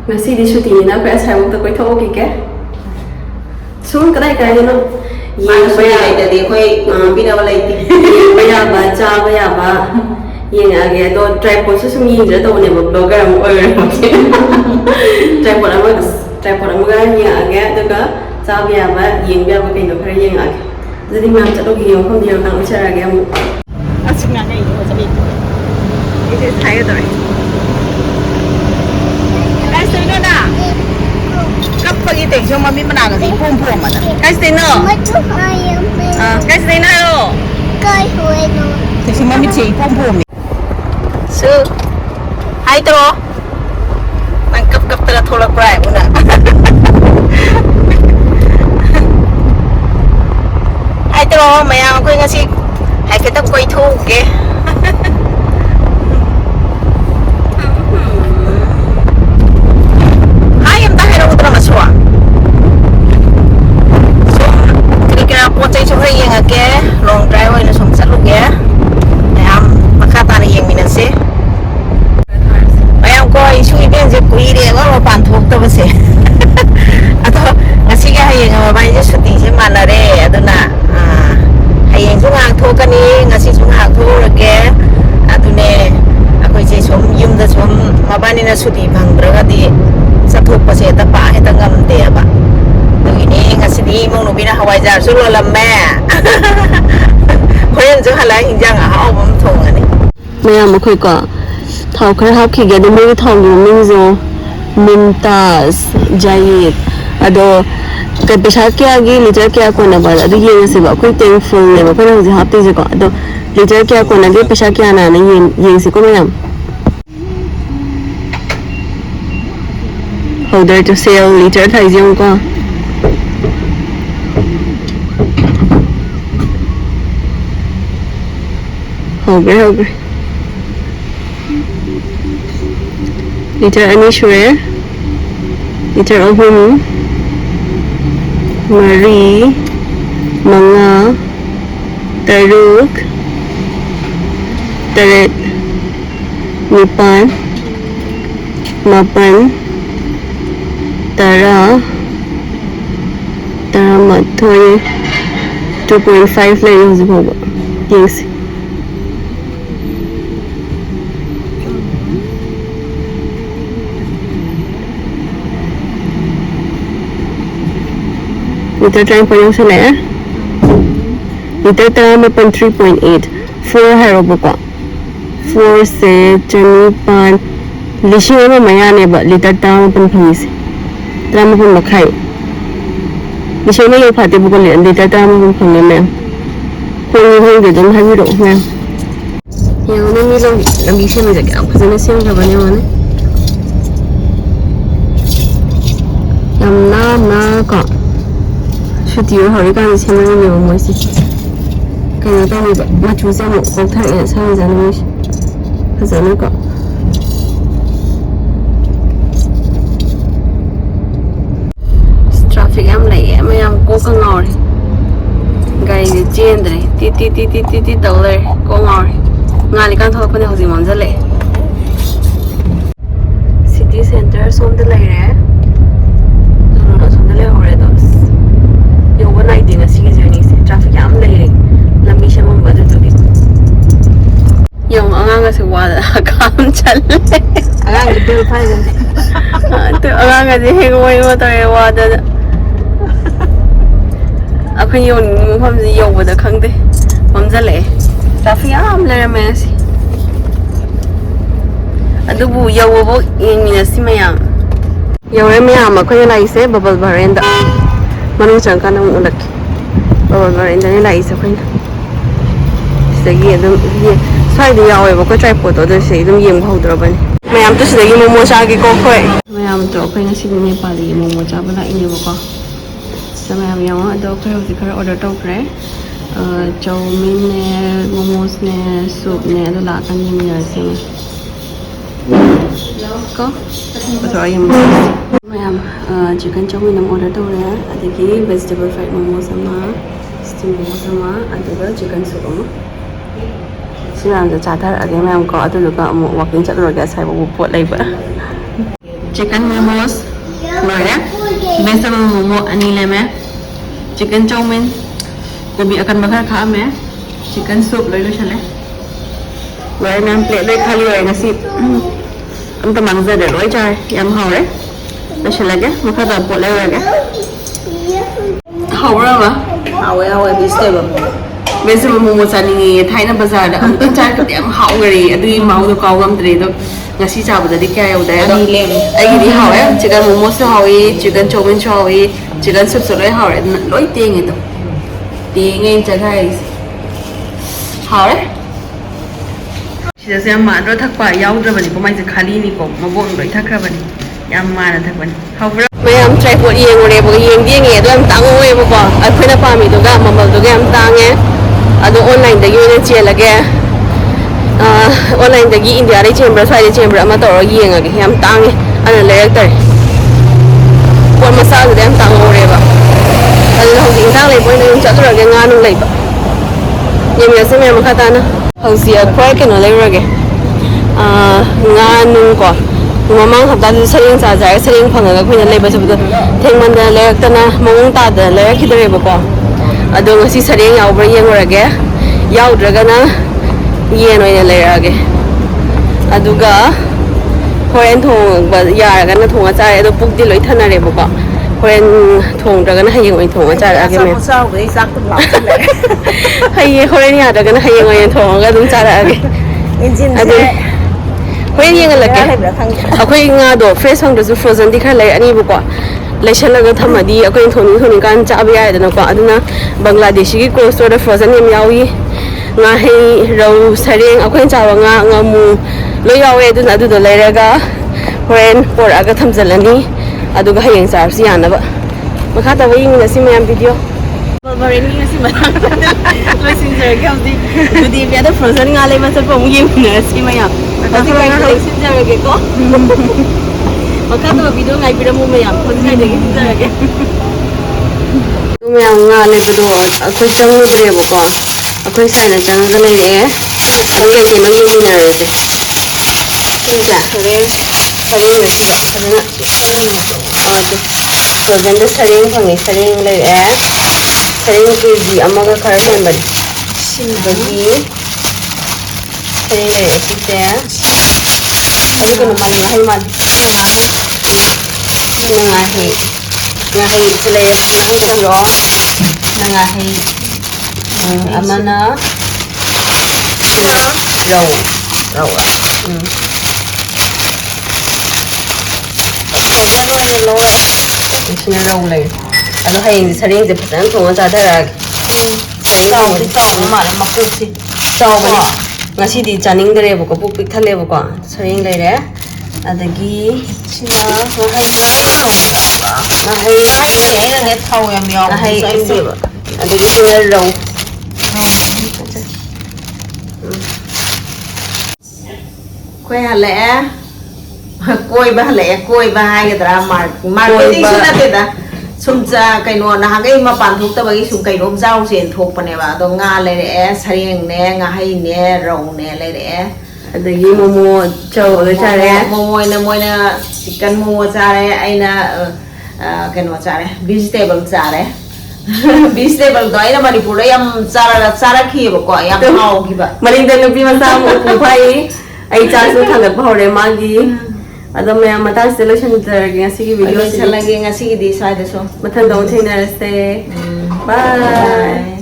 Ngasi di syuting na kaya saya waktu kau itu oke ke? Sun kedai kaya no. Yang banyak jadi kau bina balai ti. Banyak baca banyak ba. Yang agak tu tripod tu semua yang jadi tu ni blogger amu orang macam. Tripod amu kan yang agak tu kan cah banyak ba yang banyak apa pintu kerja yang agak. Jadi macam tu yang kau dia orang ucap agak amu. Asyik nak ni macam ni. Itu saya tu. Kasi no na. Kapag iting siya mami managa si pum man. Kasi no. Kasi na yo. Si mami si pum. So, hai tro. Nangkap tara tholak prai una. Hai tro mayam ko ngasi hai kita koi thu ke. Masuk. So, kira-kira potay so yang agak long drive ini semua selalu ya. Ayam makata ni yang minasi. Ayam kau isu ini je kui dia kalau pantuk tu bersih. Atau ngasih ke yang apa aja syuting sih mana re, atau na. Yang tu ngak tu kan ni ngasih tu ngak tu lagi. Atau ne aku je yum dah apa ni na syuting bang beragadi. Satu pasal apa kita ngamde apa. Begini ngasih ni mau nubina Hawaii jar suruh lemah. Korean tu halai hinjang ah, awam thong ni. Maya makoi ka thau khar hap khi ga de me thau ni mingzo Mumtaz Jayid ado ka pesa kya gi liter kya ko na ba ado ye se ba koi thankful ne ba ko ji hap te je ko ado liter kya ko na ge pesa kya na ne ye se ko mayam holder to sale liter thai jong ko Hoge liter ani shure liter ahum mari manga taruk taret nipan mapan tara mathoi 2.5 lang yung zibobo yes liter trying po yung sila liter tara mapan 3.8 4 harobo pa 4 se chanipan lishin ama maya ne ba liter tara mapan pangisi tara mapan makhay lishin na yung pati buko liter tara mapan pangisi ma'am kung yung hindi dun habiro ma'am yung namilang namishin na jagay ang pasanasyon ka ba niya man yung na ka Shutiyo hari kan si mana ni umur si, kena tahu ni macam mana kontak yang saya jangan ni, jangan kau. Traffic am lagi, macam kau kengor, gaya di jendri, ti dollar kengor, ngali kan thok pun dah hujung manjal le. City center somda lagi re, dono somda le hore dos. Overnight din na sige journey si traffic am lagi lambi siya mong bado to yung anganga si wala kam challe anganga bill pa din to anganga di hegway mo to wada ako yung mom si yung wada khangde mom jale traffic am lare mesi adubu yawo yung minasi mayam yawre mayam ako yung naise bubble veranda Manung changka na mong ulak. Bawal ba rin dahil naisa ko yun. Sige, side yaw eh. Bako tripod o doon siya. Itong yung bahudra ba ni. Mayam to sige mo siya agi ko ko eh. Mayam to okay na sige may pali mo siya ba na inyo ko. Sa mayam yaw ado ko yung zikar order to pre. Chow mein ne, momos ne, soup ne, ado lakan yung minarsi ne. Ko? Ito ay yung Mayam, chicken chow mein ang order to re. Adagi vegetable fried momo sama, steam momo sama, aduga chicken soup mo. Sila ang chatar agi mayam ko aduga mo walking chat ro ga sai bo pot lai ba. chicken momos rồi vegetable momo ani leme chicken chow mein gobi akan bakar kha me chicken soup loi lo chale rồi nam plate loi khali rồi ngasi am ta mangza de loi chai yam hau đấy lo chale ke makha da pot le rồi ke hau ra ma hawe vegetable momo chani thai na bazar da am ta chai ka yam hau gari adui mau do kaw gam tre do ngasi chabadadi kya yaudai do ai gi hawe chicken momo so hawi chicken chow mein so hawi chicken soup so loi hawe loi teng edo teng en chagai hawe sida se ma ro thakpa yaudra bani ko mai se khali ni ko mabon loi thakra bani yam ma na thak bani hawra mayam tripod yeng ore bo yeng di nge do am tang oe bo ko aphina pa mi do ga mamal do ga am tang e ado online da yone chelage online dagi India rai chamber sai chamber ama to yenga ge yam tangi ana leyak tar pon masal de am tang ore ba ado ho ding tang le pon de cha tura ge nga nu le ba yem ya se me ma khata na ho sia kwai ke no le ra ge nga nu ko mamang hapta du saring sa ja saring phang ga khoi na le ba su bu theng man da leyak ta na mong ta da leyak ki dare ba ko ado ngasi saring yaw ba yeng ra ge yaw dra ga na yen oina leirage aduga horen thong ba yaraga na thonga chare ado pukdi loi thanare boko horen thong daga na hayeng oin thonga chare age me sao cái sắc tức lắm haye horen ya daga na hayeng oin thonga dum chare age engine adu horen yeng la ke akoi nga do fresh hong do frozen di khar lai ani boko laishalaga thamadi akoi thoni kan cha ba ya da na ko aduna bangladeshi ki cold store frozen yam yawi nga hei rau sareng akhoi chawa nga ngamu lo yawe du na du do leiraga horen por aga thamjalani aduga hayeng char si yana ba makha ta wi ngi si mayam video bari ni si ma lo sin jar gam di di bia da frozen nga le ma sa pom yi na si mayam ati ka na sin jar ge ko makha ta video ngai bi mu mayam ko ngai de sin jar ge mayam nga le do akhoi chang nu bre ba ko akhoi sai na chang ga le adu yang ke mang yeng na re de tin ja re sareng le si ba sareng adu frozen da sareng phangi sareng le sareng ke di amaga khar le ban sin ba gi sareng le si te adu ko ma le hai man nga hai chile nga hai ro nga hai amana rau sini rau lai ado hayeng sareng je patan thonga cha thara sareng chao ma le ma ku si chao ba ngasi di chaning dare bo ko puk pik thale bo ko sareng lai re adagi sina hai ne thau yam yaw hai adagi sina rau quay hà lẽ koi ba hai cái drama marketing suna te da sum cha kai no na hagai ma pan thuk ta bagi sum kai rom jao sen thok pane ba do nga le re sareng ne nga hai ne rau ne le re adagi momo chow le cha re moi na chicken momo cha re aina kai no cha re vegetable cha re vegetable do aina manipur yam chara khi ba ko yam hau ki ba maling dan nupi masa mo pu phai ai cha su thangat ba hore magi ado me mata selection targe ngasi ki video lagi ngasi di sai da so mathan dong thaina raste bye